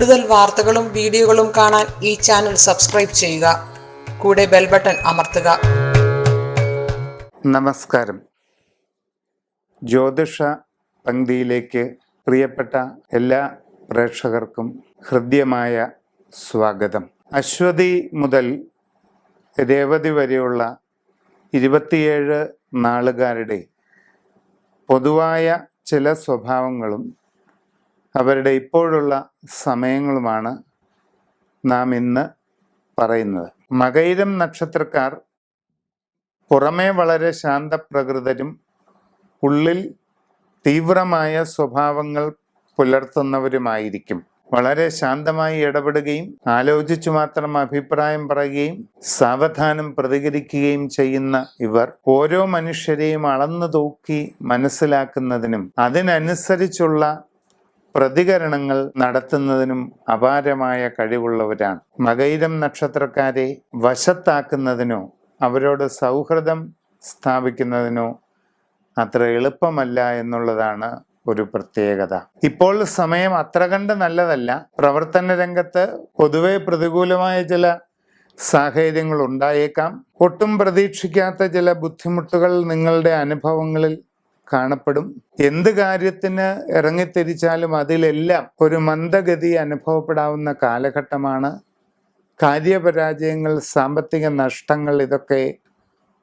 കൂടുതൽ വാർത്തകളും വീഡിയോകളും കാണാൻ ഈ ചാനൽ സബ്സ്ക്രൈബ് ചെയ്യുക. കൂടെ ബെൽ ബട്ടൺ അമർത്തുക. നമസ്കാരം. ജ്യോതിഷ പങ്ക്തിയിലേക്ക് പ്രിയപ്പെട്ട എല്ലാ പ്രേക്ഷകർക്കും ഹൃദ്യമായ സ്വാഗതം. അശ്വതി മുതൽ രേവതി വരെയുള്ള 27 നാളുകാരുടെ പൊതുവായ ചില സ്വഭാവങ്ങളും അവരുടെ ഇപ്പോഴുള്ള സമയങ്ങളുമാണ് നാം ഇന്ന് പറയുന്നത്. മകയിരം നക്ഷത്രക്കാർ പുറമേ വളരെ ശാന്തപ്രകൃതരും ഉള്ളിൽ തീവ്രമായ സ്വഭാവങ്ങൾ പുലർത്തുന്നവരുമായിരിക്കും. വളരെ ശാന്തമായി ഇടപെടുകയും ആലോചിച്ചു മാത്രം അഭിപ്രായം പറയുകയും സാവധാനം പ്രതികരിക്കുകയും ചെയ്യുന്ന ഇവർ ഓരോ മനുഷ്യരെയും അളന്നു തൂക്കി മനസ്സിലാക്കുന്നതിനും അതിനനുസരിച്ചുള്ള പ്രതികരണങ്ങൾ നടത്തുന്നതിനും അപാരമായ കഴിവുള്ളവരാണ്. മകയിരം നക്ഷത്രക്കാരെ വശത്താക്കുന്നതിനോ അവരോട് സൗഹൃദം സ്ഥാപിക്കുന്നതിനോ അത്ര എളുപ്പമല്ല എന്നുള്ളതാണ് ഒരു പ്രത്യേകത. ഇപ്പോൾ സമയം അത്ര കണ്ട് നല്ലതല്ല. പ്രവർത്തന രംഗത്ത് പൊതുവെ പ്രതികൂലമായ ചില സാഹചര്യങ്ങൾ ഉണ്ടായേക്കാം. ഒട്ടും പ്രതീക്ഷിക്കാത്ത ചില ബുദ്ധിമുട്ടുകൾ നിങ്ങളുടെ അനുഭവങ്ങളിൽ കാണപ്പെടും. എന്ത് കാര്യത്തിന് ഇറങ്ങിത്തിരിച്ചാലും അതിലെല്ലാം ഒരു മന്ദഗതി അനുഭവപ്പെടാവുന്ന കാലഘട്ടമാണ്. കാര്യപരാജയങ്ങൾ, സാമ്പത്തിക നഷ്ടങ്ങൾ ഇതൊക്കെ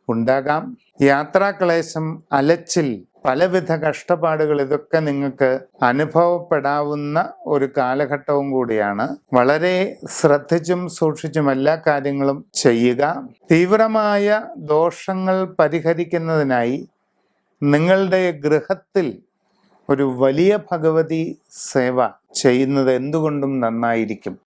ഉണ്ടാകാം. യാത്രാക്ലേശം, അലച്ചിൽ, പലവിധ കഷ്ടപ്പാടുകൾ ഇതൊക്കെ നിങ്ങൾക്ക് അനുഭവപ്പെടാവുന്ന ഒരു കാലഘട്ടവും കൂടിയാണ്. വളരെ ശ്രദ്ധിച്ചും സൂക്ഷിച്ചും എല്ലാ കാര്യങ്ങളും ചെയ്യുക. തീവ്രമായ ദോഷങ്ങൾ പരിഹരിക്കുന്നതിനായി നിങ്ങളുടെ ഗൃഹത്തിൽ ഒരു വലിയ ഭഗവതി സേവ ചെയ്യുന്നത് എന്തുകൊണ്ടും നന്നായിരിക്കും.